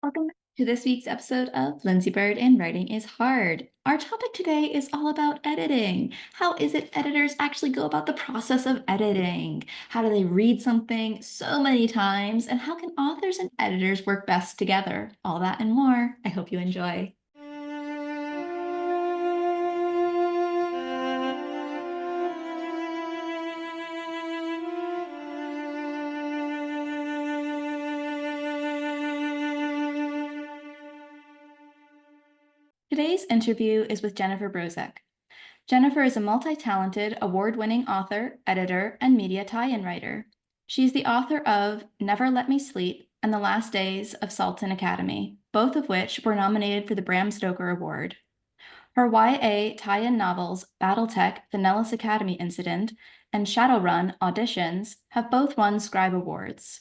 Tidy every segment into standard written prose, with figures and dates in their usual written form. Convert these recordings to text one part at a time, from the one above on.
Welcome to this week's episode of Lindsey, Byrd, and Writing is Hard. Our topic today is all about editing. How is it editors actually go about the process of editing? How do they read something so many times? And how can authors and editors work best together? All that and more. I hope you enjoy. Today's interview is with Jennifer Brozek. Jennifer is a multi-talented, award-winning author, editor, and media tie-in writer. She's the author of Never Let Me Sleep and The Last Days of Salton Academy, both of which were nominated for the Bram Stoker Award. Her YA tie-in novels Battletech, The Nellis Academy Incident, and Shadowrun, Auditions have both won Scribe Awards.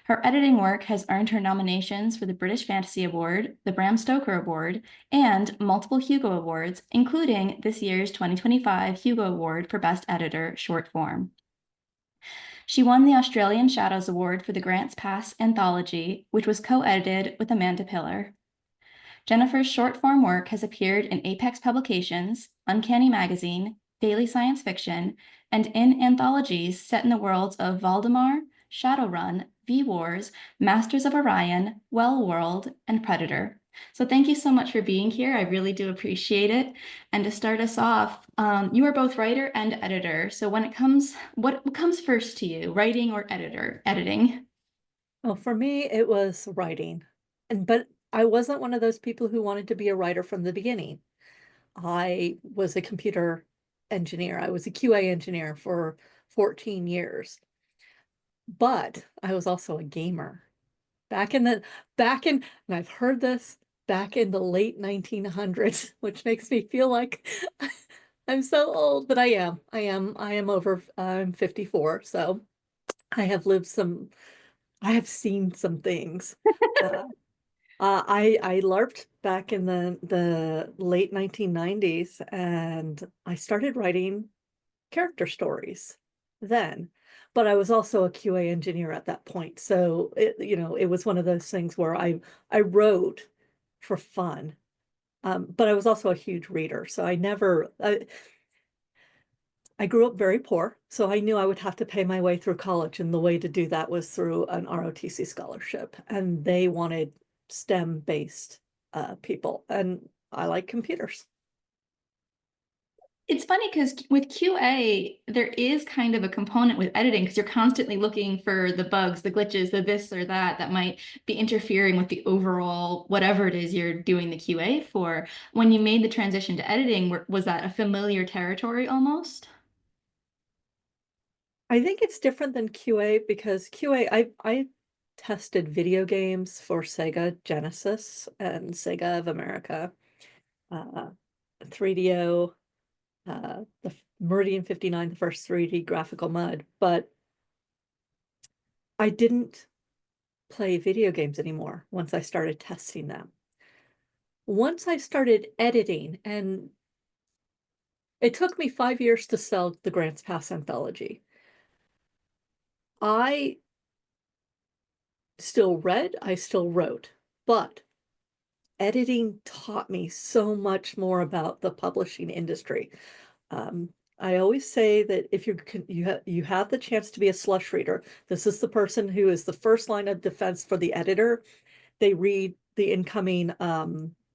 Her editing work has earned her nominations for the British Fantasy Award, the Bram Stoker Award, and multiple Hugo Awards, including this year's 2025 Hugo Award for Best Editor, Short Form. She won the Australian Shadows Award for the Grants Pass anthology, which was co-edited with Amanda Pillar. Jennifer's short-form work has appeared in Apex Publications, Uncanny Magazine, Daily Science Fiction, and in anthologies set in the worlds of Valdemar, Shadowrun, V-Wars, Masters of Orion, Well World, and Predator. So thank you so much for being here. I really do appreciate it. And to start us off, you are both writer and editor. So when it comes, what comes first to you, writing or editing? Well, for me, it was writing. But I wasn't one of those people who wanted to be a writer from the beginning. I was a computer engineer. I was a QA engineer for 14 years. But I was also a gamer. And I've heard this back in the late 1900s, which makes me feel like I'm so old, but I am. I'm 54, so I have I have seen some things. Uh, I LARPed back in the late 1990s, and I started writing character stories then. But I was also a QA engineer at that point, so it was one of those things where I wrote for fun. But I was also a huge reader, so I grew up very poor, so I knew I would have to pay my way through college, and the way to do that was through an ROTC scholarship, and they wanted STEM-based people, and I like computers. It's funny because with QA, there is kind of a component with editing because you're constantly looking for the bugs, the glitches, the this or that might be interfering with the overall whatever it is you're doing the QA for. When you made the transition to editing, was that a familiar territory almost? I think it's different than QA because I tested video games for Sega Genesis and Sega of America, uh, 3DO, the Meridian 59, the first 3D graphical mud, but I didn't play video games anymore once I started testing them. Once I started editing, and it took me 5 years to sell the Grants Pass anthology. I still read, I still wrote, but editing taught me so much more about the publishing industry. I always say that if you have the chance to be a slush reader, this is the person who is the first line of defense for the editor. They read the incoming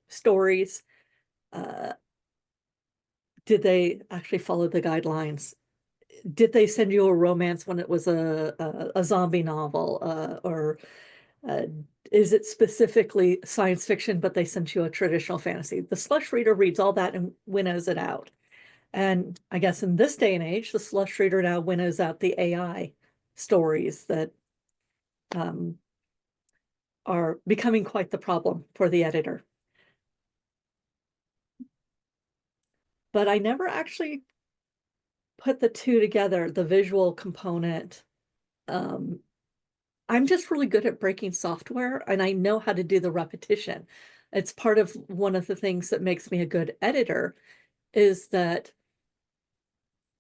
stories. Uh, did they actually follow the guidelines? Did they send you a romance when it was a zombie novel, or uh, is it specifically science fiction, but they sent you a traditional fantasy? The slush reader reads all that and winnows it out. And I guess in this day and age, the slush reader now winnows out the AI stories that um, are becoming quite the problem for the editor. But I never actually put the two together, the visual component. Um, I'm just really good at breaking software, and I know how to do the repetition. It's part of one of the things that makes me a good editor is that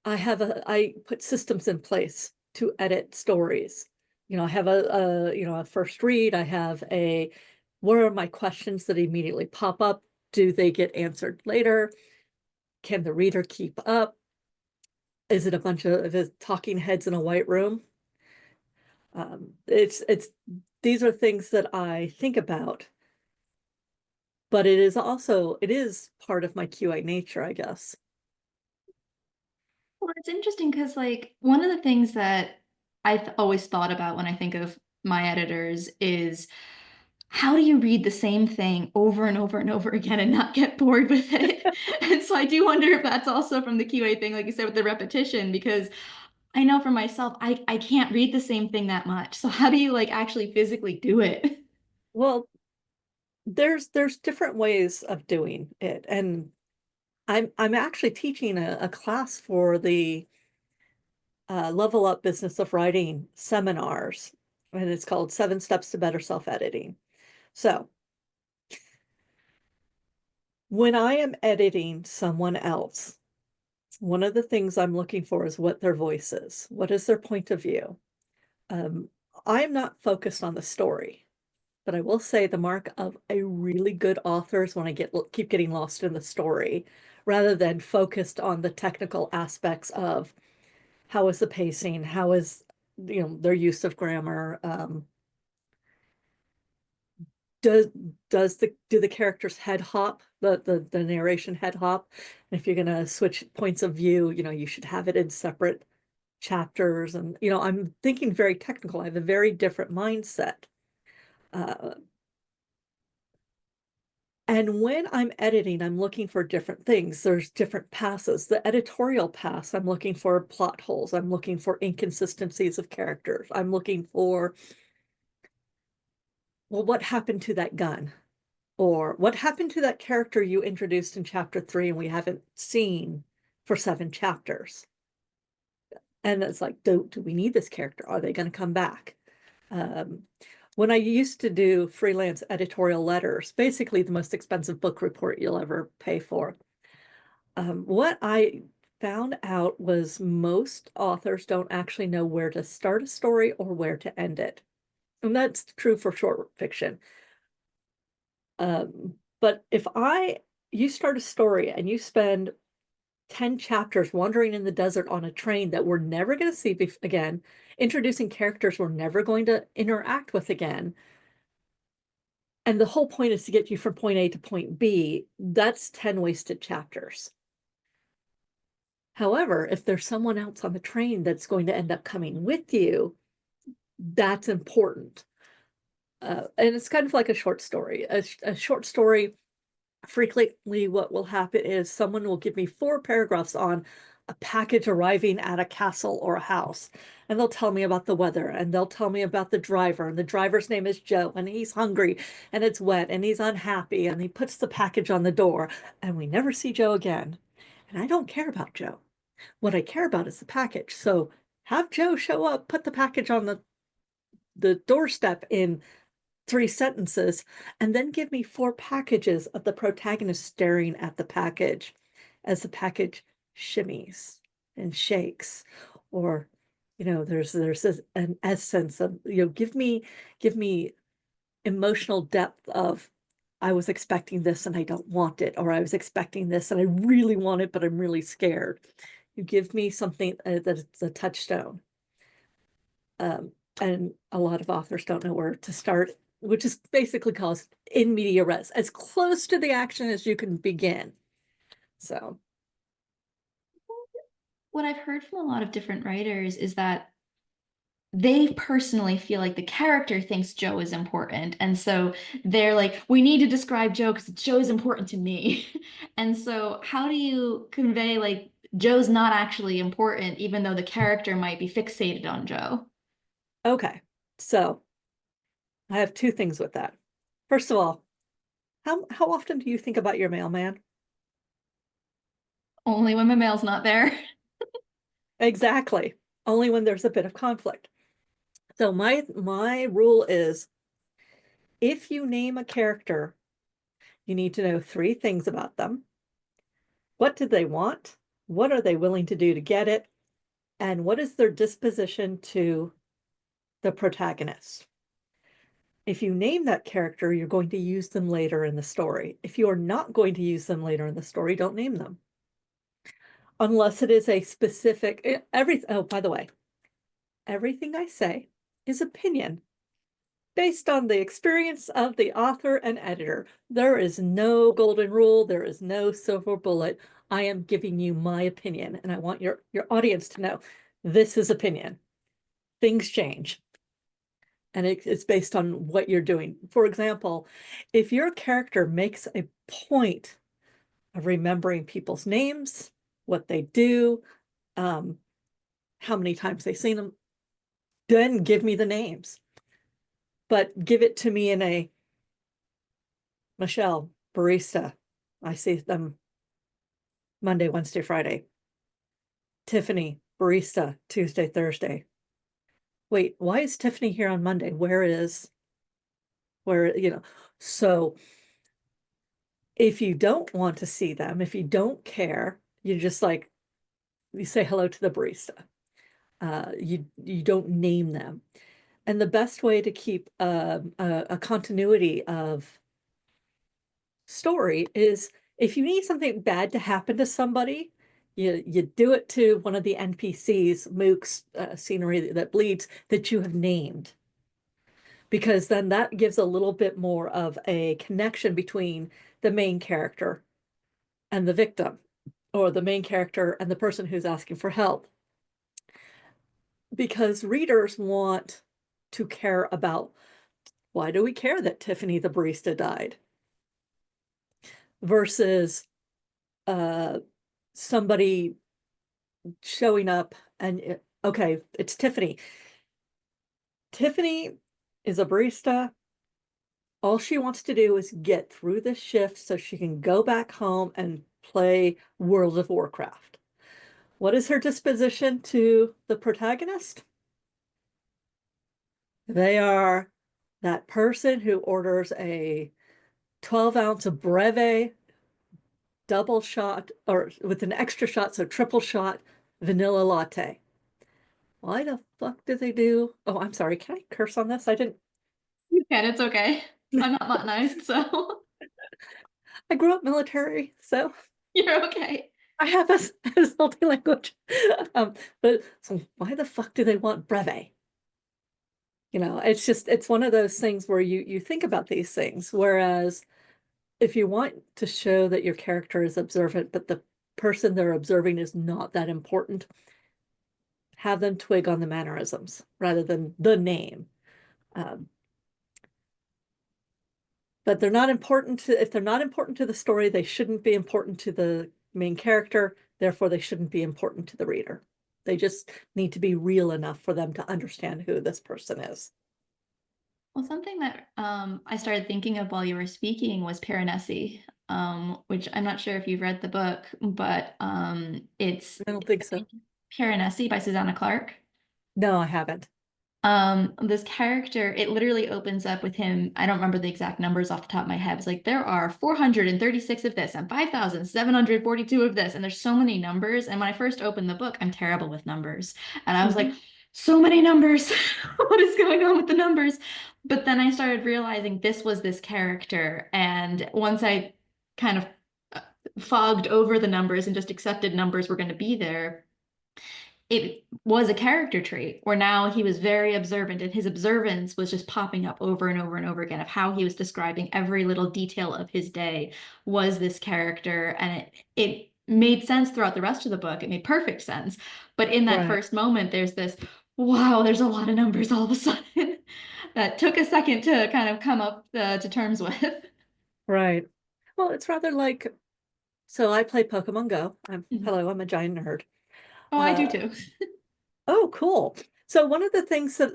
I put systems in place to edit stories. I have a first read, I have a What are my questions that immediately pop up? Do they get answered later? Can the reader keep up? Is it a bunch of talking heads in a white room? It's these are things that I think about, but it is part of my QA nature, I guess. Well, it's interesting because, like, one of the things that I've always thought about when I think of my editors is how do you read the same thing over and over and over again and not get bored with it? And so I do wonder if that's also from the QA thing, like you said, with the repetition, because I know for myself, I can't read the same thing that much. So how do you like actually physically do it? Well, there's different ways of doing it, and I'm actually teaching a class for the Level Up Business of Writing seminars, and it's called 7 Steps to Better Self-Editing. So when I am editing someone else, one of the things I'm looking for is what their voice is. What is their point of view? Um, I'm not focused on the story, but I will say the mark of a really good author is when I keep getting lost in the story rather than focused on the technical aspects of how is the pacing, how is their use of grammar, does do the characters head hop, the narration head hop? And if you're going to switch points of view, you should have it in separate chapters. And I'm thinking very technical. I have a very different mindset. uh, and when I'm editing, I'm looking for different things. There's different passes. The editorial pass, I'm looking for plot holes, I'm looking for inconsistencies of characters, I'm looking for, well, what happened to that gun? Or what happened to that character you introduced in chapter 3 and we haven't seen for 7 chapters? And it's like, do we need this character? Are they going to come back? Um, when I used to do freelance editorial letters, basically the most expensive book report you'll ever pay for, what I found out was most authors don't actually know where to start a story or where to end it. And that's true for short fiction. But if you start a story and you spend 10 chapters wandering in the desert on a train that we're never going to see again, introducing characters we're never going to interact with again, and the whole point is to get you from point A to point B, that's 10 wasted chapters. However, if there's someone else on the train that's going to end up coming with you, that's important. And it's kind of like a short story. A short story, frequently what will happen is someone will give me 4 paragraphs on a package arriving at a castle or a house, and they'll tell me about the weather, and they'll tell me about the driver, and the driver's name is Joe, and he's hungry, and it's wet, and he's unhappy, and he puts the package on the door, and we never see Joe again. And I don't care about Joe. What I care about is the package. So have Joe show up, put the package on the doorstep in 3 sentences, and then give me 4 packages of the protagonist staring at the package as the package shimmies and shakes, or there's an essence of, give me emotional depth of, I was expecting this and I don't want it, or I was expecting this and I really want it but I'm really scared. You give me something that's a touchstone. And a lot of authors don't know where to start, which is basically called in media res, as close to the action as you can begin. So, What I've heard from a lot of different writers is that they personally feel like the character thinks Joe is important. And so they're like, we need to describe Joe because Joe is important to me. And so how do you convey like Joe's not actually important, even though the character might be fixated on Joe? okay. So I have 2 things with that. First of all, how often do you think about your mailman? Only when my mail's not there. Exactly. Only when there's a bit of conflict. So my rule is, if you name a character, you need to know 3 things about them. What do they want? What are they willing to do to get it? And what is their disposition to the protagonist? If you name that character, you're going to use them later in the story. If you are not going to use them later in the story, don't name them. Unless it is a specific, oh, by the way, everything I say is opinion based on the experience of the author and editor. There is no golden rule. There is no silver bullet. I am giving you my opinion, and I want your audience to know this is opinion. Things change. And it's based on what you're doing. For example, if your character makes a point of remembering people's names, what they do, how many times they've seen them, then give me the names. But give it to me in a Michelle, barista. I see them Monday, Wednesday, Friday. Tiffany, barista, Tuesday, Thursday. Wait, why is Tiffany here on Monday? So if you don't want to see them, if you don't care, you just like, you say hello to the barista. You don't name them. And the best way to keep a continuity of story is if you need something bad to happen to somebody, you do it to one of the NPCs, mooks, scenery that bleeds that you have named. Because then that gives a little bit more of a connection between the main character and the victim, or the main character and the person who's asking for help. Because readers want to care about, why do we care that Tiffany the barista died? Versus somebody showing up and, okay, it's Tiffany. Tiffany is a barista. All she wants to do is get through this shift so she can go back home and play World of Warcraft. What is her disposition to the protagonist? They are that person who orders a 12-ounce breve double shot, or with an extra shot, so triple shot vanilla latte. Why the fuck did they do? Oh, I'm sorry. Can I curse on this? I didn't. You can, it's okay. I'm not Latinized, so I grew up military, so you're okay. I have a salty language. But so why the fuck do they want breve? It's one of those things where you think about these things. Whereas if you want to show that your character is observant, but the person they're observing is not that important, have them twig on the mannerisms rather than the name. But they're not important if they're not important to the story, they shouldn't be important to the main character. Therefore, they shouldn't be important to the reader. They just need to be real enough for them to understand who this person is. Well, something that I started thinking of while you were speaking was Piranesi, which I'm not sure if you've read the book, but it's I don't think so. Piranesi by Susanna Clarke. No, I haven't. This character, it literally opens up with him. I don't remember the exact numbers off the top of my head. It's like there are 436 of this and 5,742 of this, and there's so many numbers. And when I first opened the book, I'm terrible with numbers, and I was like, so many numbers. What is going on with the numbers? But then I started realizing this was this character, and once I kind of fogged over the numbers and just accepted numbers were going to be there, it was a character trait where now he was very observant, and his observance was just popping up over and over and over again of how he was describing every little detail of his day was this character. And it made sense throughout the rest of the book. It made perfect sense. But in that Right. first moment, there's this, wow, there's a lot of numbers all of a sudden that took a second to kind of come up to terms with. Right. Well, it's rather like, so I play Pokemon Go. Mhm. Hello, I'm a giant nerd. Oh, I do Uh, too. oh, cool. So one of the things that,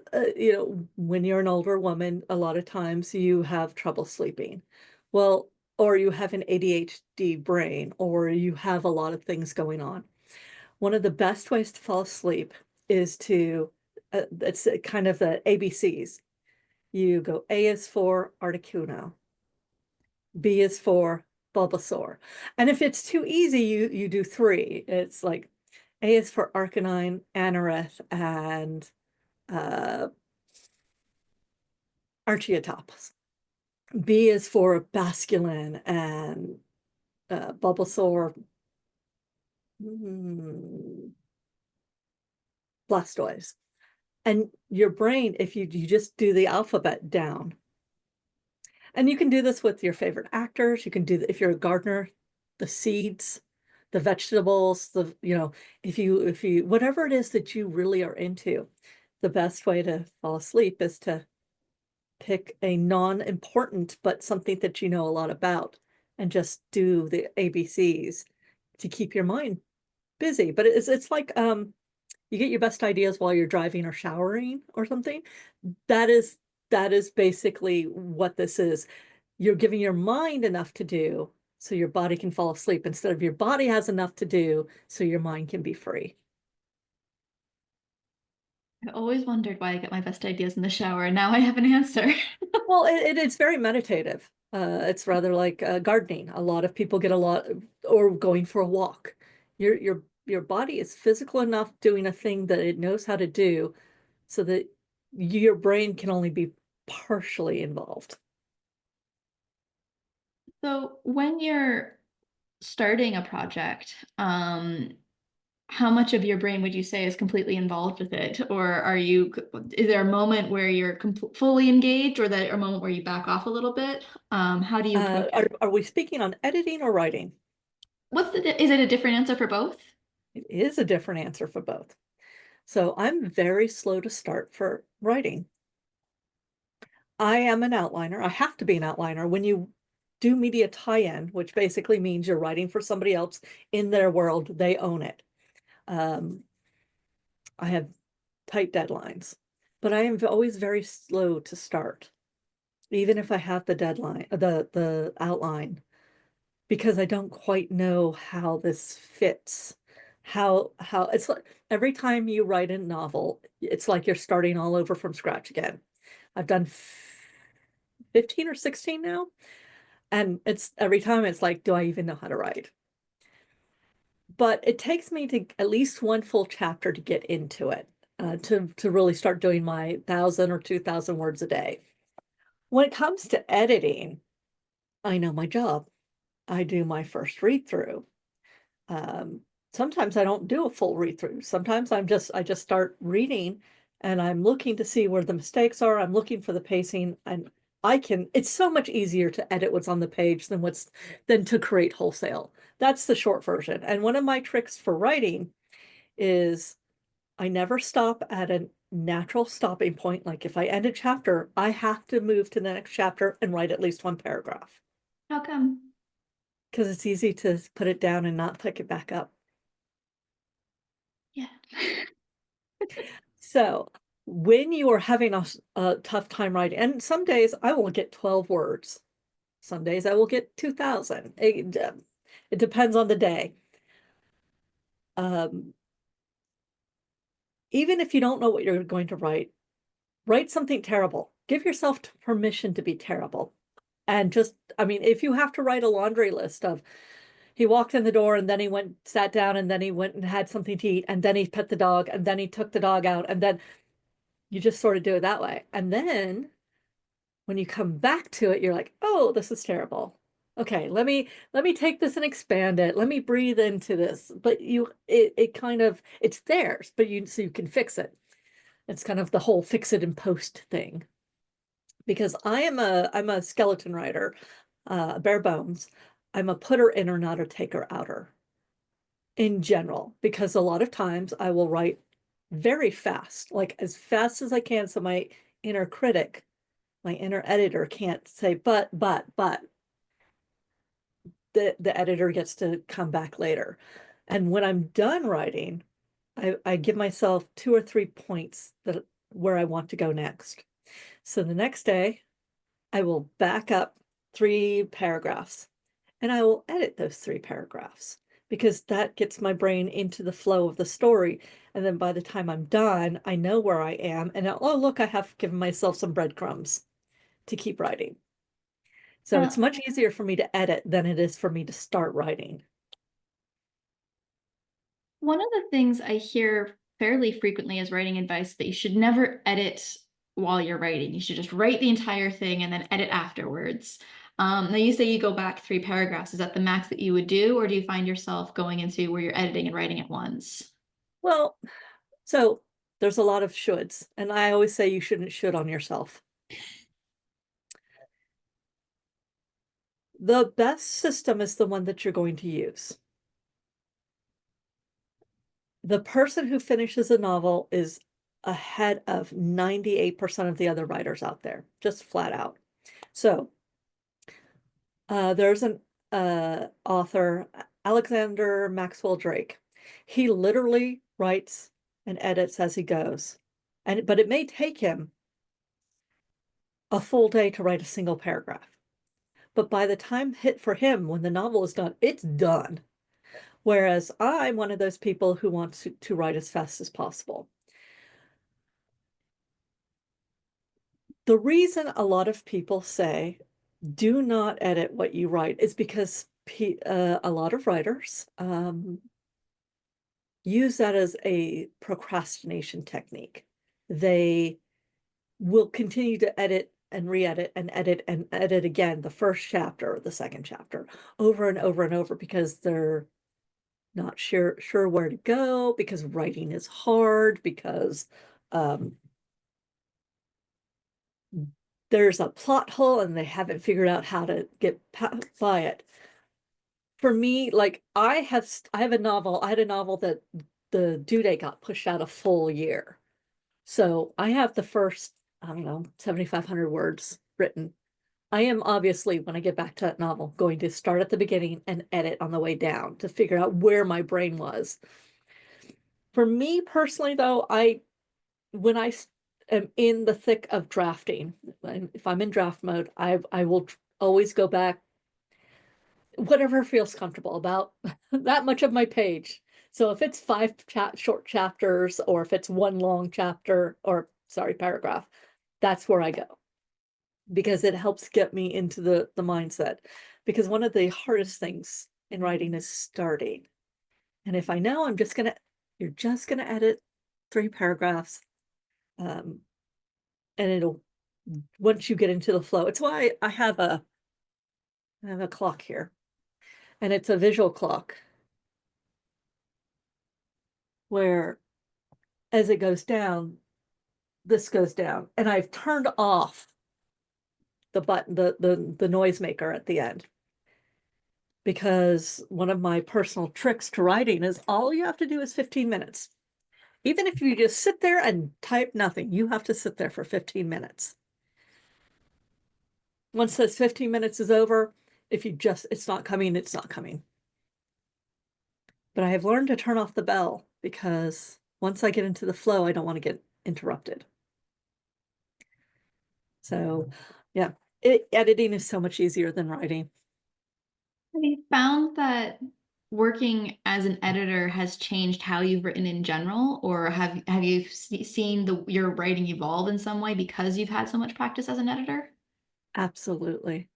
when you're an older woman, a lot of times you have trouble sleeping. Well, or you have an ADHD brain, or you have a lot of things going on. One of the best ways to fall asleep is it's kind of the ABCs. You go, A is for Articuno, B is for Bulbasaur. And if it's too easy, you do three. It's like A is for Arcanine, Anorith, and uh, Archeotops. B is for Basculin and Bulbasaur, Blastoise. And your brain, if you just do the alphabet down, and you can do this with your favorite actors, you can do, if you're a gardener, the seeds, the vegetables, if you, whatever it is that you really are into, the best way to fall asleep is to pick a non-important, but something that you know a lot about, and just do the ABCs to keep your mind busy. But it's like, you get your best ideas while you're driving or showering or something. That is basically what this is. You're giving your mind enough to do so your body can fall asleep, instead of your body has enough to do so your mind can be free. I always wondered why I get my best ideas in the shower, and now I have an answer. Well, it's very meditative. It's rather like gardening. A lot of people get a lot, or going for a walk. Your body is physical enough doing a thing that it knows how to do, so that your brain can only be partially involved. So when you're starting a project, how much of your brain would you say is completely involved with it? Or is there a moment where you're fully engaged, or a moment where you back off a little bit? How do you approach it? Are we speaking on editing or writing? Is it a different answer for both? It is a different answer for both. So I'm very slow to start for writing. I am an outliner. I have to be an outliner. When you do media tie-in, which basically means you're writing for somebody else in their world, they own it. I have tight deadlines, but I am always very slow to start, even if I have the deadline, the outline, because I don't quite know how this fits. How it's like every time you write a novel, it's like you're starting all over from scratch again. I've done 15 or 16 now, and it's every time it's like, do I even know how to write? But it takes me to at least one full chapter to get into it, to really start doing my 1,000 or 2,000 words a day. When it comes to editing, I know my job. I do my first read through. Sometimes I don't do a full read through. Sometimes I just start reading, and I'm looking to see where the mistakes are. I'm looking for the pacing, and it's so much easier to edit what's on the page than to create wholesale. That's the short version. And one of my tricks for writing is I never stop at a natural stopping point. Like if I end a chapter, I have to move to the next chapter and write at least one paragraph, How come? because it's easy to put it down and not pick it back up. Yeah. So when you are having a tough time writing, and some days I will get 12 words, some days I will get 2,000. It depends on the day. Even if you don't know what you're going to write something terrible. Give yourself permission to be terrible. And I mean, if you have to write a laundry list of, he walked in the door and then he sat down, and then he went and had something to eat, and then he pet the dog, and then he took the dog out, and then you just sort of do it that way. And then when you come back to it, you're like, oh, this is terrible. Okay, let me take this and expand it. Let me breathe into this. But it kind of, it's theirs, but so you can fix it. It's kind of the whole fix it and post thing. Because I'm a skeleton writer, bare bones. I'm a putter inner, not a taker outer in general, because a lot of times I will write very fast, like as fast as I can, so my inner critic, my inner editor can't say but the editor gets to come back later. And when I'm done writing, I give myself 2 or 3 points where I want to go next. So the next day I will back up 3 paragraphs, and I will edit those 3 paragraphs, because that gets my brain into the flow of the story. And then by the time I'm done, I know where I am, and oh, look, I have given myself some breadcrumbs to keep writing. So it's much easier for me to edit than it is for me to start writing. One of the things I hear fairly frequently as writing advice that you should never edit while you're writing. You should just write the entire thing and then edit afterwards. Now you say you go back 3 paragraphs. Is that the max that you would do, or do you find yourself going into where you're editing and writing at once? Well, so there's a lot of shoulds, and I always say you shouldn't should on yourself. The best system is the one that you're going to use. The person who finishes a novel is ahead of 98% of the other writers out there, just flat out. So there's an author, Alexander Maxwell Drake. He literally writes and edits as he goes. But it may take him a full day to write a single paragraph. But by the time for him, when the novel is done, it's done. Whereas I'm one of those people who wants to write as fast as possible. The reason a lot of people say, do not edit what you write is because a lot of writers use that as a procrastination technique. They will continue to edit and re-edit and edit again the first chapter or the second chapter over and over and over because they're not sure where to go, because writing is hard, because there's a plot hole and they haven't figured out how to get by it. For me, like I had a novel that the due date got pushed out a full year. So I have the first, I don't know, 7,500 words written. I am obviously, when I get back to that novel, going to start at the beginning and edit on the way down to figure out where my brain was. For me personally, though, when I am in the thick of drafting, if I'm in draft mode, I will always go back, whatever feels comfortable about that much of my page. So if it's 5 short chapters, or if it's 1 long chapter, or sorry, paragraph, that's where I go, because it helps get me into the mindset. Because one of the hardest things in writing is starting. And if I know you're just gonna edit 3 paragraphs, and it'll, once you get into the flow, it's why I have a clock here, and it's a visual clock where as it goes down, this goes down, and I've turned off the button, the noisemaker at the end, because one of my personal tricks to writing is all you have to do is 15 minutes. Even if you just sit there and type nothing, you have to sit there for 15 minutes. Once those 15 minutes is over, if it's not coming, it's not coming. But I have learned to turn off the bell, because once I get into the flow, I don't want to get interrupted. So yeah, editing is so much easier than writing. Have you found that working as an editor has changed how you've written in general, or have you seen your writing evolve in some way because you've had so much practice as an editor? Absolutely.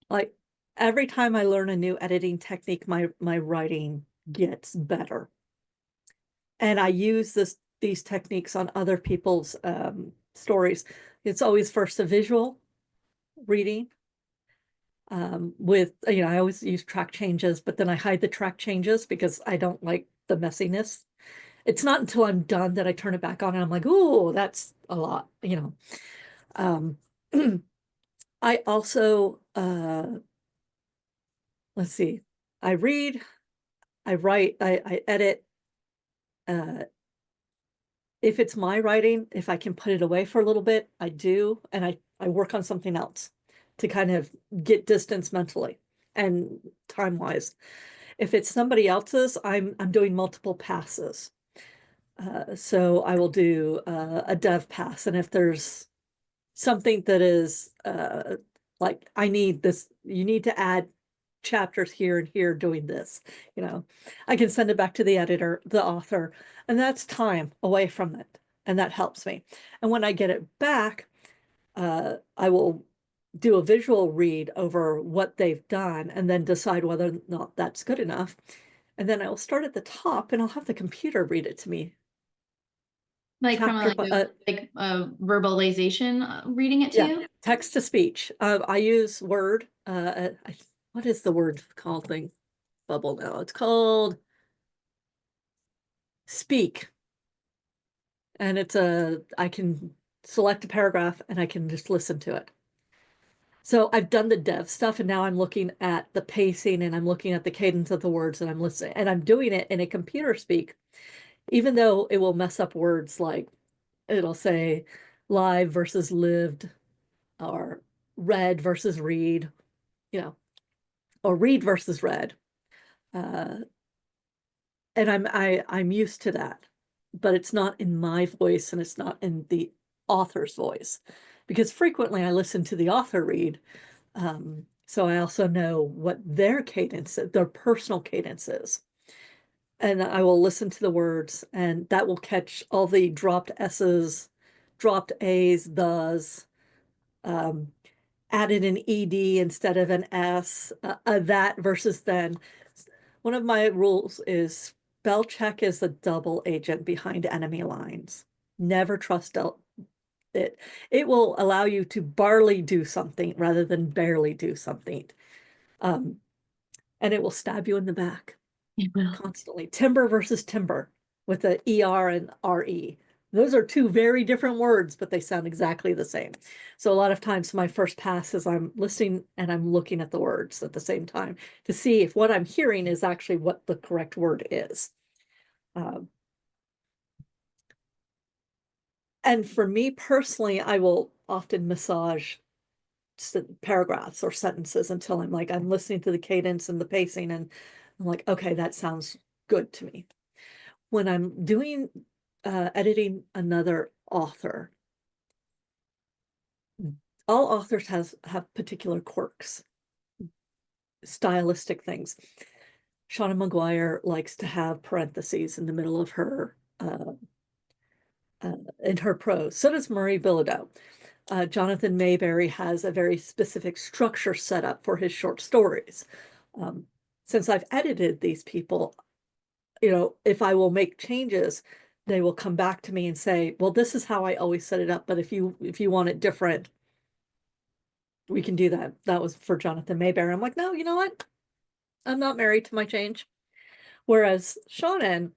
Like every time I learn a new editing technique, my writing gets better. And I use these techniques on other people's stories. It's always first a visual reading, with, I always use track changes, but then I hide the track changes because I don't like the messiness. It's not until I'm done that I turn it back on and I'm like, oh, that's a lot. Um, I also, let's see, I read, I write, I edit. If it's my writing, if I can put it away for a little bit, I do, and I work on something else to kind of get distance mentally and time-wise. If it's somebody else's, I'm doing multiple passes. So I will do a dev pass, and if there's something that is like, I need this, you need to add chapters here and here doing this, I can send it back to the editor, the author, and that's time away from it, and that helps me. And when I get it back, I will do a visual read over what they've done and then decide whether or not that's good enough. And then I'll start at the top and I'll have the computer read it to me Like from chapter, verbalization, reading it to yeah, you? text to speech. I use Word. What is the word called thing? Bubble now. It's called Speak. And I can select a paragraph and I can just listen to it. So I've done the dev stuff and now I'm looking at the pacing and I'm looking at the cadence of the words and I'm listening and I'm doing it in a computer speak, even though it will mess up words like it'll say live versus lived or read versus read, you know, or read versus read. Uh, and I'm used to that, but it's not in my voice and it's not in the author's voice because frequently I listen to the author read. So I also know what their cadence, their personal cadence is. And I will listen to the words and that will catch all the dropped S's, dropped A's, thes, um, added an ED instead of an S, that versus then. One of my rules is spell check is the double agent behind enemy lines. Never trust it. It will allow you to barely do something rather than barely do something. Um, and it will stab you in the back It will. constantly. Timber versus timber with the ER and RE. Those are two very different words, but they sound exactly the same. So a lot of times my first pass is I'm listening and I'm looking at the words at the same time to see if what I'm hearing is actually what the correct word is. And for me personally, I will often massage paragraphs or sentences until I'm listening to the cadence and the pacing and I'm like, okay, that sounds good to me. When I'm doing editing another author, all authors have particular quirks, stylistic things. Shauna Maguire likes to have parentheses in the middle of her in her prose. So does Murray Bilodeau. Jonathan Mayberry has a very specific structure set up for his short stories. Since I've edited these people, if I will make changes, they will come back to me and say, well, this is how I always set it up, but if you want it different, we can do that. That was for Jonathan Mayberry. I'm like, no, you know what? I'm not married to my change. Whereas Shonen,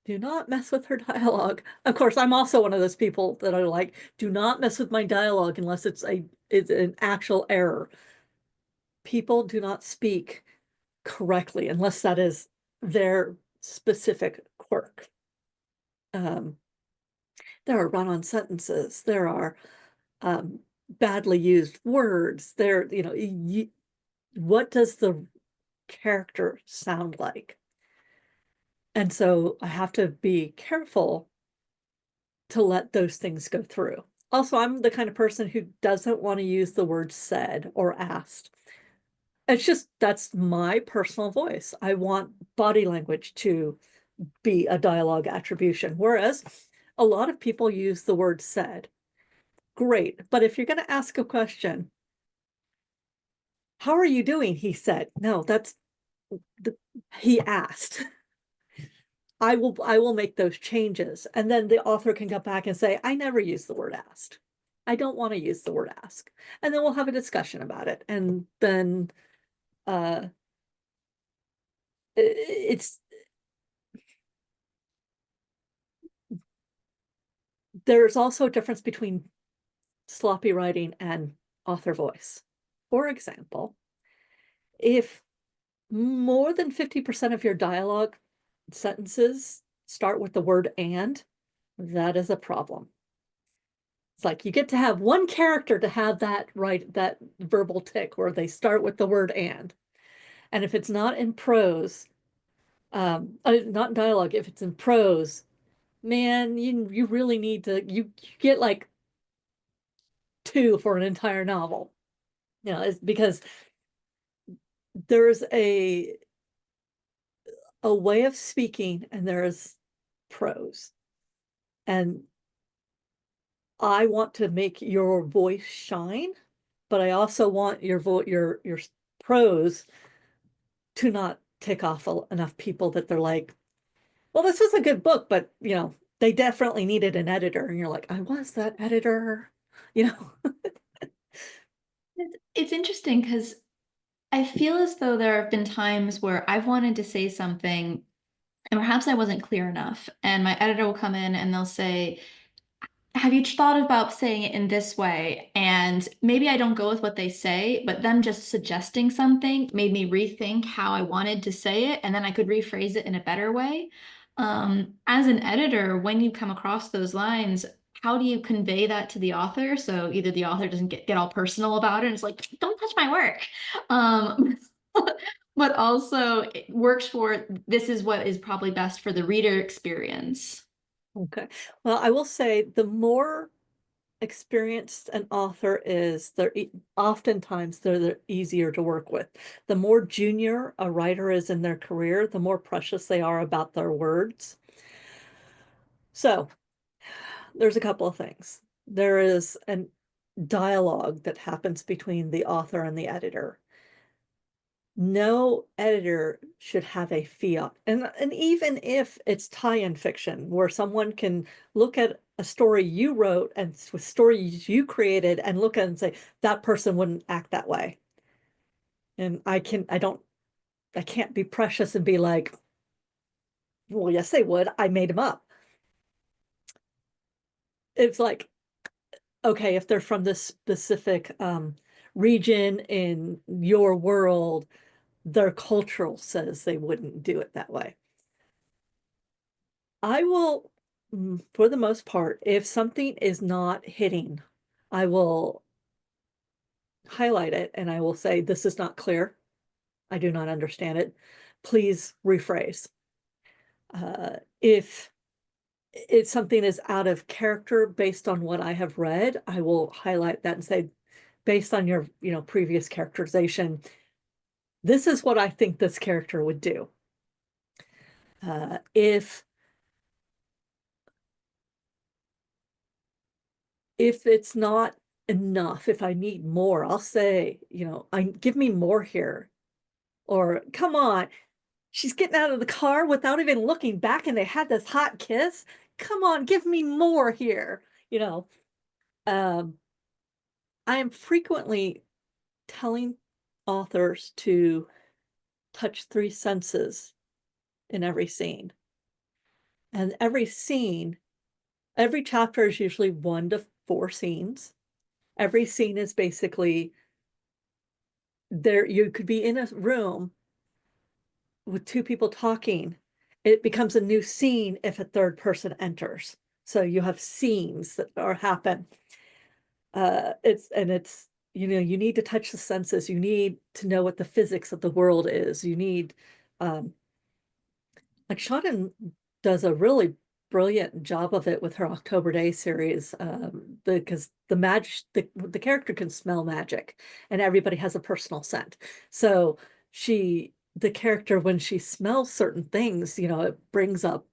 do not mess with her dialogue. Of course, I'm also one of those people that are like, do not mess with my dialogue unless it's an actual error. People do not speak correctly unless that is their specific quirk. There are run-on sentences. There are badly used words. What does the character sound like? And so I have to be careful to let those things go through. Also, I'm the kind of person who doesn't want to use the word said or asked. It's just, that's my personal voice. I want body language to be a dialogue attribution, whereas a lot of people use the word said. Great, but if you're going to ask a question, how are you doing? He said, no, he asked. I will make those changes. And then the author can come back and say, I never use the word asked. I don't want to use the word ask. And then we'll have a discussion about it. And then it's there's also a difference between sloppy writing and author voice. For example, if more than 50% of your dialogue sentences start with the word and, that is a problem. It's like you get to have one character to have that verbal tick where they start with the word and. And if it's not in prose, not in dialogue, if it's in prose, man, you really need to you get like two for an entire novel. It's because there's a way of speaking and there's prose. And I want to make your voice shine, but I also want your prose to not tick off enough people that they're like, well, this was a good book, but they definitely needed an editor, and you're like, I was that editor, you know. It's interesting because I feel as though there have been times where I've wanted to say something and perhaps I wasn't clear enough, and my editor will come in and they'll say, have you thought about saying it in this way? And maybe I don't go with what they say, but them just suggesting something made me rethink how I wanted to say it, and then I could rephrase it in a better way. As an editor, when you come across those lines, how do you convey that to the author? So either the author doesn't get all personal about it and it's like, don't touch my work. Um, but also it works for this is what is probably best for the reader experience. Okay. Well, I will say the more experienced an author is, oftentimes they're easier to work with. The more junior a writer is in their career, the more precious they are about their words. So there's a couple of things. There is a dialogue that happens between the author and the editor. No editor should have a fiat. And even if it's tie-in fiction, where someone can look at a story you wrote and with stories you created and look at it and say, that person wouldn't act that way. And I can't be precious and be like, well, yes, they would. I made them up. It's like, okay, if they're from this specific region in your world, their cultural says they wouldn't do it that way. I will, for the most part, if something is not hitting, I will highlight it and I will say, this is not clear. I do not understand it. Please rephrase. If something is out of character based on what I have read, I will highlight that and say, based on your, previous characterization, this is what I think this character would do. If it's not enough, if I need more, I'll say, I give me more here. Or come on, she's getting out of the car without even looking back and they had this hot kiss. Come on, give me more here. Um, I am frequently telling authors to touch three senses in every scene. And every chapter is usually 1 to 4 scenes. Every scene is basically there. You could be in a room with 2 people talking. It becomes a new scene if a third person enters. So you have scenes that are happen. It's you need to touch the senses. You need to know what the physics of the world is. You need like Shannon does a really brilliant job of it with her October Day series, because the character can smell magic and everybody has a personal scent. So the character, when she smells certain things, it brings up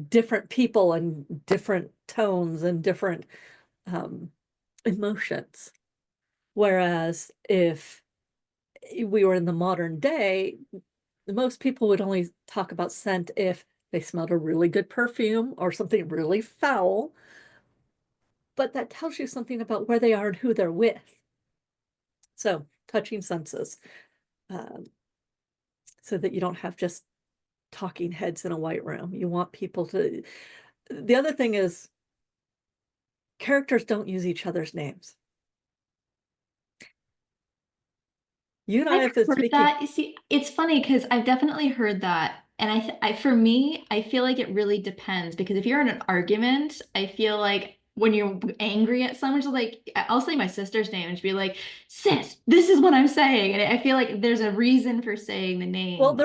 different people and different tones and different emotions. Whereas if we were in the modern day, most people would only talk about scent if they smelled a really good perfume or something really foul. But that tells you something about where they are and who they're with. So touching senses, um, so that you don't have just talking heads in a white room. You want people to. The other thing is, characters don't use each other's names. You and I I've have been heard speaking. that. You see, it's funny because I've definitely heard that. And for me, I feel like it really depends because if you're in an argument, I feel like when you're angry at someone, just like I'll say my sister's name and she'll be like, "Sis, this is what I'm saying." And I feel like there's a reason for saying the Well, name.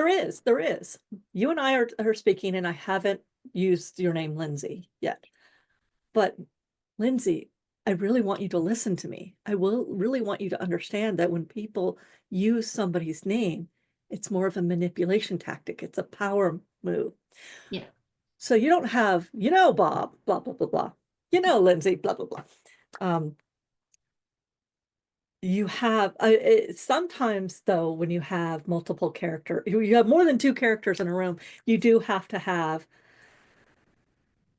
there is. You and I are speaking, and I haven't used your name, Lindsey, yet. But Lindsey, I really want you to listen to me. I will really want you to understand that when people use somebody's name, it's more of a manipulation tactic. It's a power move. Yeah. So you don't have, Bob, blah, blah, blah, blah. Lindsey, blah, blah, blah. You have sometimes, though, when you have multiple character, you have more than 2 characters in a room, you do have to have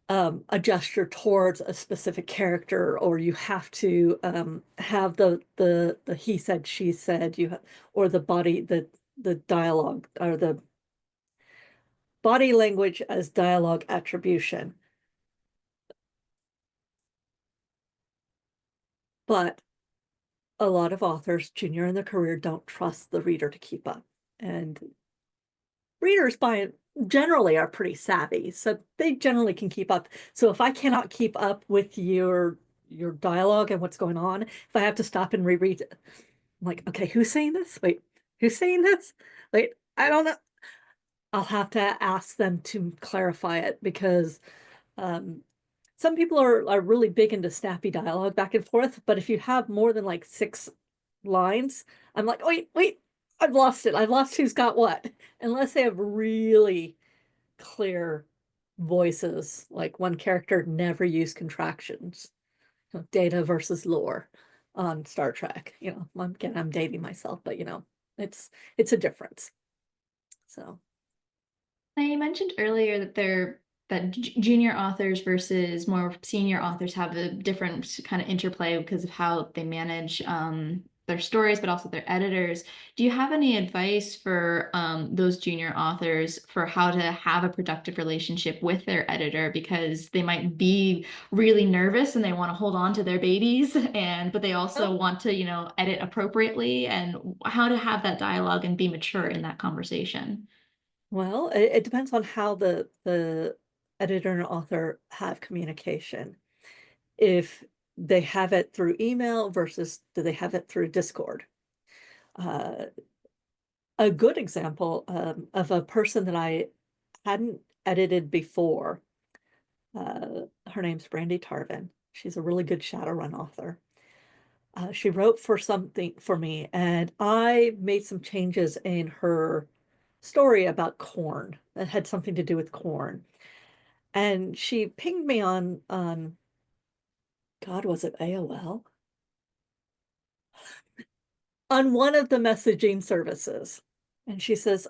a gesture towards a specific character, or you have to have the he said, she said, or the dialogue, or the body language as dialogue attribution. But a lot of authors, junior in their career, don't trust the reader to keep up. And readers generally are pretty savvy, so they generally can keep up. So if I cannot keep up with your dialogue and what's going on, if I have to stop and reread it, I'm like, okay, who's saying this? Wait, who's saying this? Wait, I don't know. I'll have to ask them to clarify it, because um, some people are really big into snappy dialogue back and forth, but if you have more than like 6 lines, I'm like, wait, I've lost it. I've lost who's got what. Unless they have really clear voices, like one character never used contractions. Data versus lore on Star Trek. Again, I'm dating myself, but it's a difference. So Now, you mentioned earlier that junior authors versus more senior authors have a different kind of interplay because of how they manage their stories, but also their editors. Do you have any advice for those junior authors for how to have a productive relationship with their editor? Because they might be really nervous and they want to hold on to their babies, but they also want to, edit appropriately, and how to have that dialogue and be mature in that conversation. well, it depends on how the editor and author have communication. If they have it through email versus do they have it through Discord. Uh, a good example of a person that I hadn't edited before, her name's Brandy Tarvin. She's a really good Shadowrun author. She wrote for something for me, and I made some changes in her story about corn that had something to do with corn. And she pinged me on God, was it AOL? On one of the messaging services. And she says,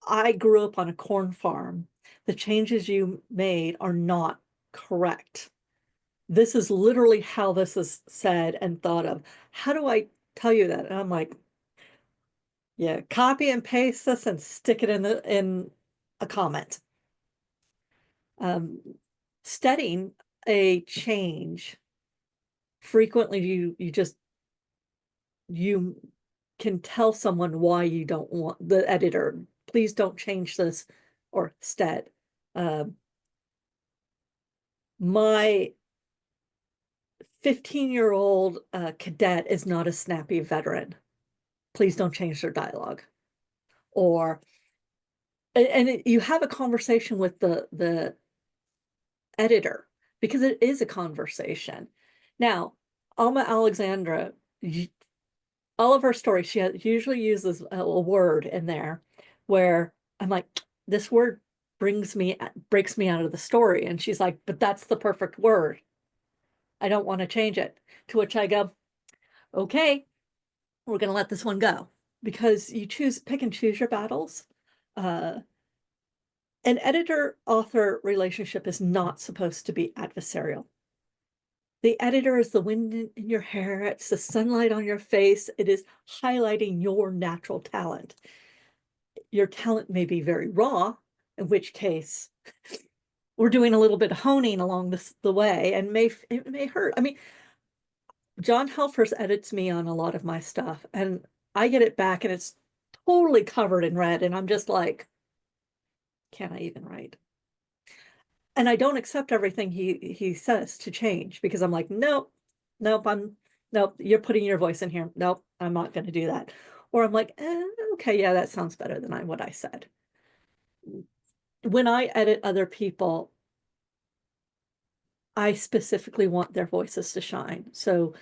I grew up on a corn farm. The changes you made are not correct. This is literally how this is said and thought of. How do I tell you that? And I'm like, yeah, copy and paste this and stick it in a comment. Um, Studying a change frequently, you can tell someone why you don't want the editor, please don't change this, or instead, my 15-year-old cadet is not a snappy veteran. Please don't change their dialogue. Or you have a conversation with the editor, because it is a conversation. Now, Alma Alexandra, all of her stories, she usually uses a word in there where I'm like, this word breaks me out of the story. And she's like, but that's the perfect word. I don't want to change it. To which I go, okay, we're going to let this one go, because you pick and choose your battles. An editor author relationship is not supposed to be adversarial. The editor is the wind in your hair, it's the sunlight on your face, it is highlighting your natural talent. Your talent may be very raw, in which case we're doing a little bit of honing along the way, and it may hurt. I mean, John Helfers edits me on a lot of my stuff, and I get it back and it's totally covered in red, and I'm just like, can I even write? And I don't accept everything he says to change, because I'm like, nope, nope, you're putting your voice in here. Nope, I'm not going to do that. Or I'm like, okay, yeah, that sounds better than what I said. When I edit other people, I specifically want their voices to shine. So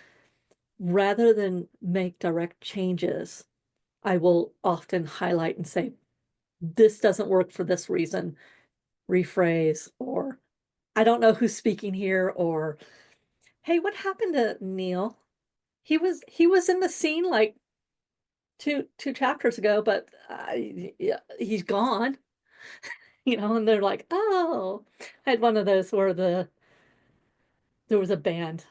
rather than make direct changes, I will often highlight and say, this doesn't work for this reason, rephrase, or I don't know who's speaking here, or hey, what happened to Neil? He was in the scene like two chapters ago, but yeah, he's gone. and they're like, oh, I had one of those where there was a band,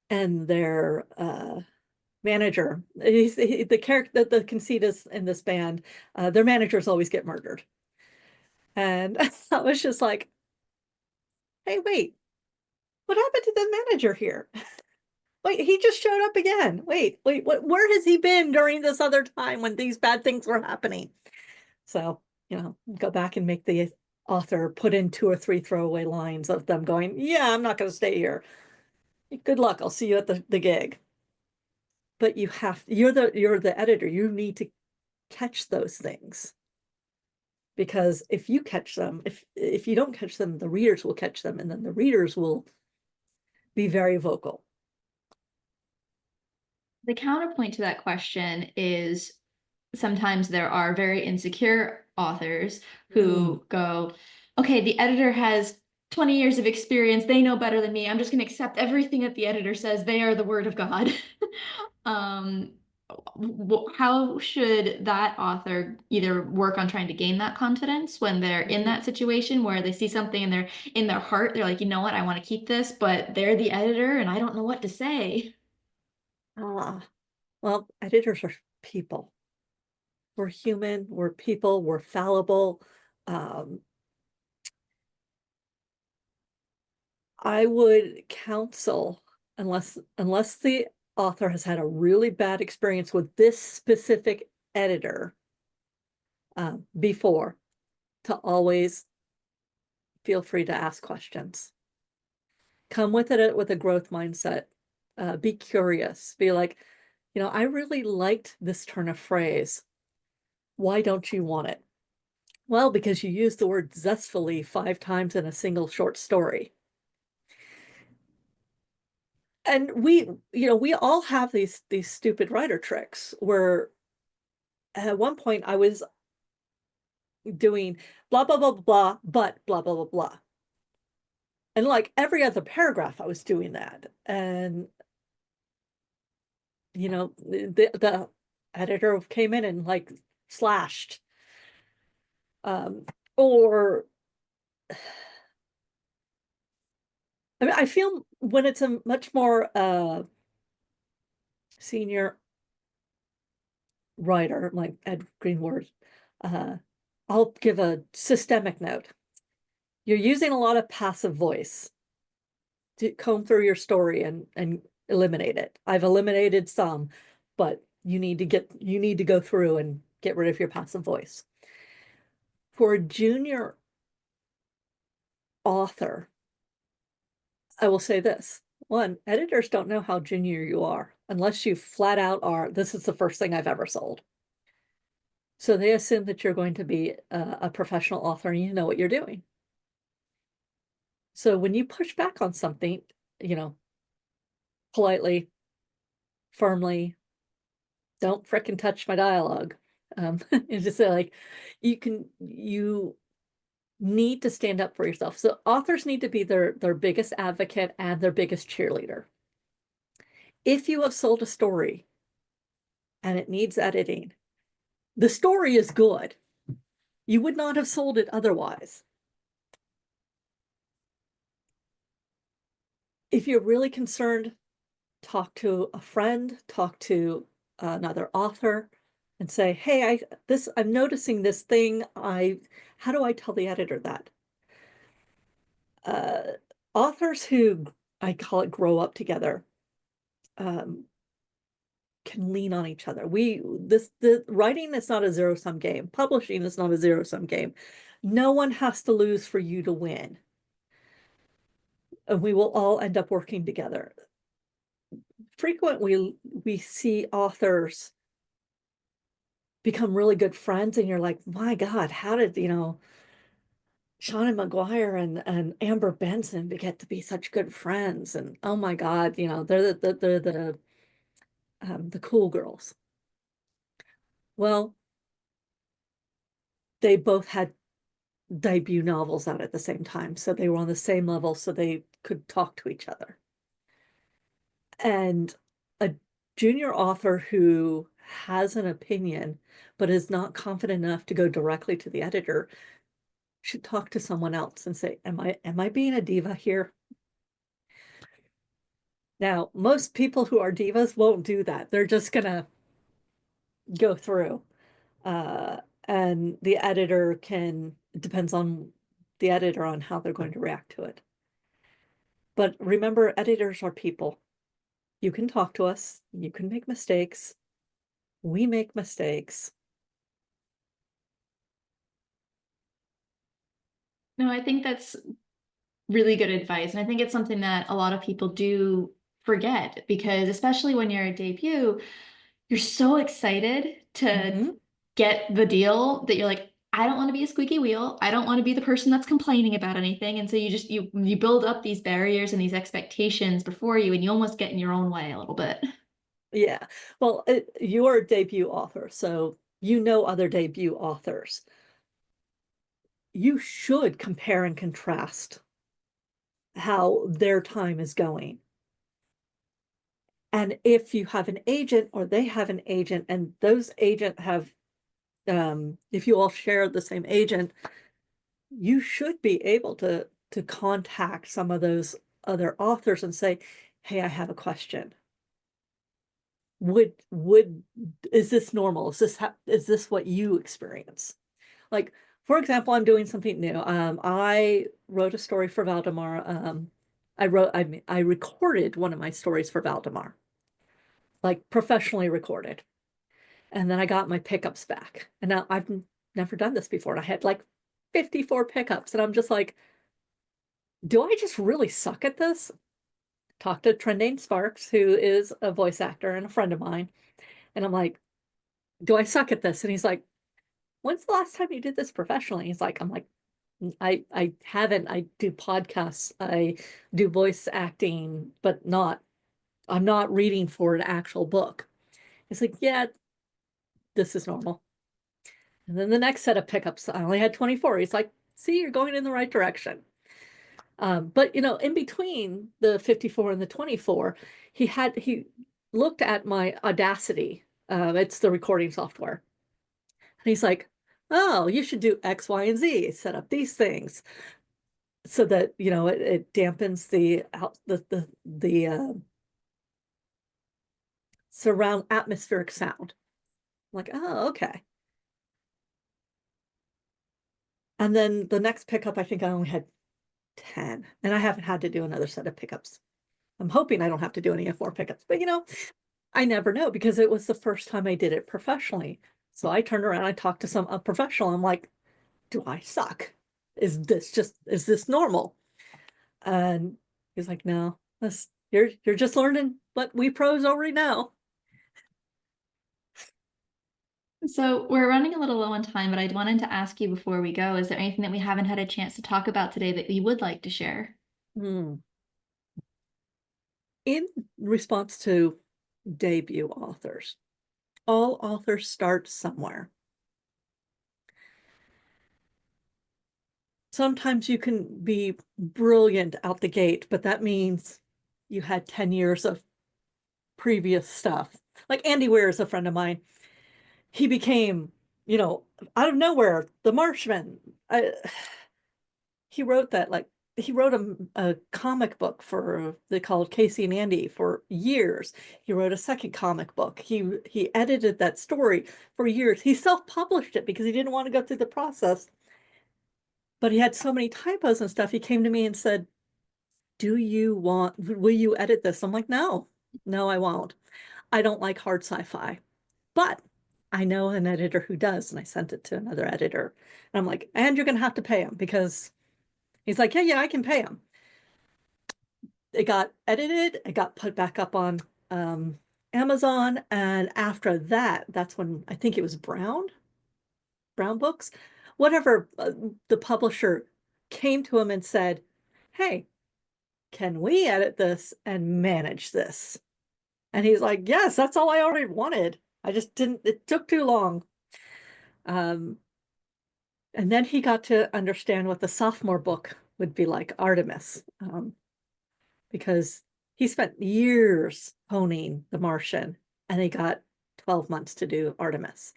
and their manager, the character, the conceit is in this band, their managers always get murdered. And I was just like, hey, wait, what happened to the manager here? Wait, he just showed up again. Wait, where has he been during this other time when these bad things were happening? So, go back and make the author put in 2 or 3 throwaway lines of them going, yeah, I'm not going to stay here. Good luck. I'll see you at the gig. But you're the editor. You need to catch those things. Because if you catch them, if you don't catch them, the readers will catch them, and then the readers will be very vocal. The counterpoint to that question is sometimes there are very insecure authors who go, okay, the editor has 20 years of experience. They know better than me. I'm just going to accept everything that the editor says. They are the word of God. How should that author either work on trying to gain that confidence when they're in that situation where they see something and they're in their heart, they're like, you know what, I want to keep this, but they're the editor and I don't know what to say. Well, editors are people. We're human, we're people, we're fallible. I would counsel, unless the author has had a really bad experience with this specific editor before, to always feel free to ask questions. Come with it with a growth mindset. Be curious. Be like, I really liked this turn of phrase. Why don't you want it? Well, because you used the word zestfully 5 times in a single short story. And we all have these stupid writer tricks where at one point I was doing blah, blah, blah, blah, but blah, blah, blah, blah. And like every other paragraph, I was doing that. And, the editor came in and like slashed. Or I mean, I feel when it's a much more senior writer like Ed Greenwood, I'll give a systemic note. You're using a lot of passive voice to comb through your story and eliminate it. I've eliminated some, but you need to go through and get rid of your passive voice. For a junior author, I will say this. One, editors don't know how junior you are unless you flat out are, this is the first thing I've ever sold. So they assume that you're going to be a professional author and you know what you're doing. So when you push back on something, politely, firmly, don't frickin' touch my dialogue. It's just like you need to stand up for yourself. So authors need to be their biggest advocate and their biggest cheerleader. If you have sold a story and it needs editing, the story is good. You would not have sold it otherwise. If you're really concerned, talk to a friend, talk to another author, and say, hey, I'm noticing this thing. How do I tell the editor that? Authors who, I call it, grow up together, can lean on each other. The writing is not a zero-sum game. Publishing is not a zero-sum game. No one has to lose for you to win. And we will all end up working together. Frequently, we see authors become really good friends, and you're like, my God, how did, Sean McGuire and Amber Benson get to be such good friends? And oh my God, they're the cool girls. Well, they both had debut novels out at the same time, so they were on the same level, so they could talk to each other. And a junior author who has an opinion but is not confident enough to go directly to the editor should talk to someone else and say, am I being a diva here? Now, most people who are divas won't do that. They're just gonna go through. Uh, and the editor can, it depends on the editor on how they're going to react to it. But remember, editors are people. You can talk to us, you can make mistakes. We make mistakes. No, I think that's really good advice. And I think it's something that a lot of people do forget because, especially when you're a debut, you're so excited to Mhm. get the deal that you're like, I don't want to be a squeaky wheel. I don't want to be the person that's complaining about anything. And so you build up these barriers and these expectations before you, and you almost get in your own way a little bit. Yeah. Well, you're a debut author, so you know other debut authors. You should compare and contrast how their time is going. And if you have an agent or they have an agent and those agent have, if you all share the same agent, you should be able to contact some of those other authors and say, hey, I have a question. Would is this normal? Is this what you experience? Like, for example, I'm doing something new. I wrote a story for Valdemar. I recorded one of my stories for Valdemar, like professionally recorded. And then I got my pickups back. And now I've never done this before. And I had like 54 pickups. And I'm just like, do I just really suck at this? Talked to Trendane Sparks, who is a voice actor and a friend of mine. And I'm like, do I suck at this? And he's like, when's the last time you did this professionally? He's like, I'm like, I haven't. I do podcasts. I do voice acting, but I'm not reading for an actual book. He's like, yeah, this is normal. And then the next set of pickups, I only had 24. He's like, see, you're going in the right direction. But in between the 54 and the 24, he looked at my Audacity. It's the recording software. And he's like, oh, you should do X, Y, and Z, set up these things so that, it dampens the surround atmospheric sound. I'm like, oh, okay. And then the next pickup, I think I only had 10, and I haven't had to do another set of pickups. I'm hoping I don't have to do any more pickups, but I never know because it was the first time I did it professionally. So I turned around, I talked to a professional. I'm like, do I suck? Is this normal? And he's like, no, you're just learning what we pros already know. So we're running a little low on time, but I wanted to ask you before we go, is there anything that we haven't had a chance to talk about today that you would like to share? Hmm. In response to debut authors, all authors start somewhere. Sometimes you can be brilliant out the gate, but that means you had 10 years of previous stuff. Like Andy Weir is a friend of mine. He became, out of nowhere, the Marshman. He wrote that, like, he wrote a comic book for they called Casey and Andy for years. He wrote a second comic book. He edited that story for years. He self-published it because he didn't want to go through the process. But he had so many typos and stuff. He came to me and said, will you edit this? I'm like, no, I won't. I don't like hard sci-fi, but I know an editor who does. And I sent it to another editor. And I'm like, and you're going to have to pay him because he's like, yeah, I can pay him. It got edited. It got put back up on Amazon. And after that, that's when I think it was Brown Books, whatever, the publisher came to him and said, hey, can we edit this and manage this? And he's like, yes, that's all I already wanted. I just didn't, it took too long. Um, and then he got to understand what the sophomore book would be like, Artemis, because he spent years honing The Martian and he got 12 months to do Artemis.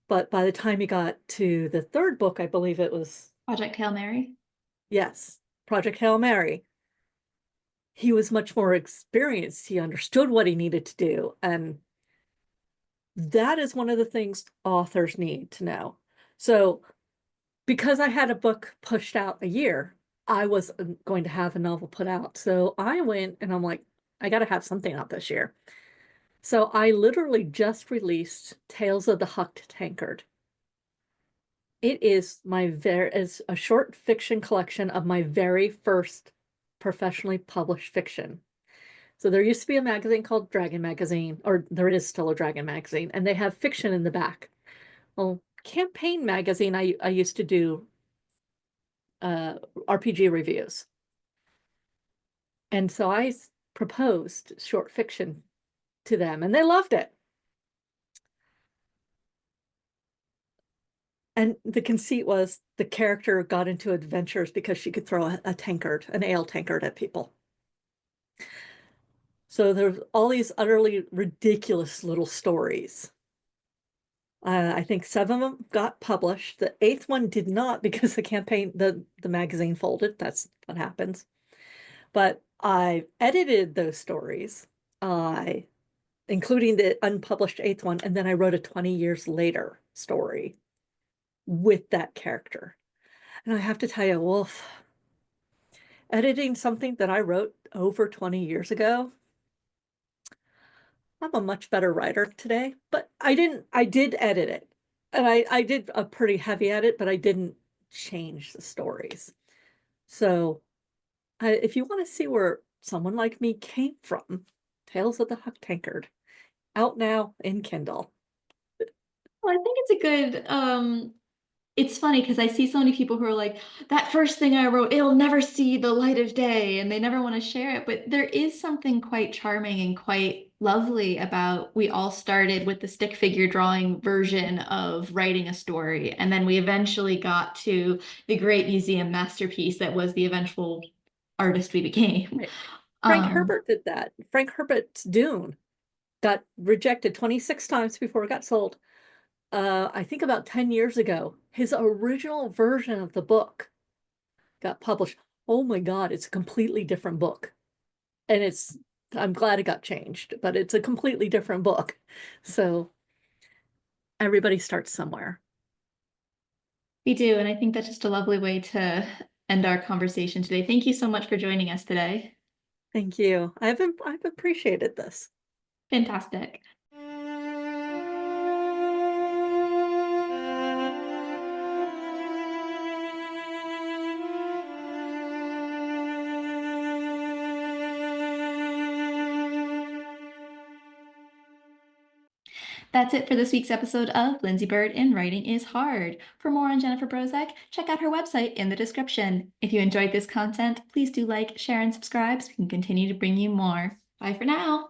But by the time he got to the third book, I believe it was, Project Hail Mary. yes, Project Hail Mary, he was much more experienced. He understood what he needed to do. And that is one of the things authors need to know. So, because I had a book pushed out a year, I was going to have a novel put out. So I went and I'm like, I got to have something out this year. So I literally just released Tales of the Hucked Tankard. It is is a short fiction collection of my very first professionally published fiction. So there used to be a magazine called Dragon Magazine, or there is still a Dragon Magazine, and they have fiction in the back. Well, Campaign Magazine, I used to do RPG reviews. And so I proposed short fiction to them, and they loved it. And the conceit was the character got into adventures because she could throw a tankard, an ale tankard at people. So there's all these utterly ridiculous little stories. I think 7 of them got published. The 8th one did not because the magazine folded. That's what happens. But I edited those stories, including the unpublished 8th one, and then I wrote a 20 years later story with that character. And I have to tell you, Wolf, editing something that I wrote over 20 years ago, I'm a much better writer today, but I did edit it. And I did a pretty heavy edit, but I didn't change the stories. So if you want to see where someone like me came from, Tales of the Huck Tankard, out now in Kindle. Well, I think it's a good it's funny because I see so many people who are like, that first thing I wrote, it'll never see the light of day, and they never want to share it. But there is something quite charming and quite lovely about we all started with the stick figure drawing version of writing a story, and then we eventually got to the great museum masterpiece that was the eventual artist we became. Right. Frank Herbert did that. Frank Herbert's Dune got rejected 26 times before it got sold. I think about 10 years ago, his original version of the book got published. Oh my God, it's a completely different book. And I'm glad it got changed, but it's a completely different book. So everybody starts somewhere. We do, and I think that's just a lovely way to end our conversation today. Thank you so much for joining us today. Thank you. I've appreciated this. Fantastic. That's it for this week's episode of Lindsey Byrd in Writing is Hard. For more on Jennifer Brozek, check out her website in the description. If you enjoyed this content, please do like, share, and subscribe so we can continue to bring you more. Bye for now.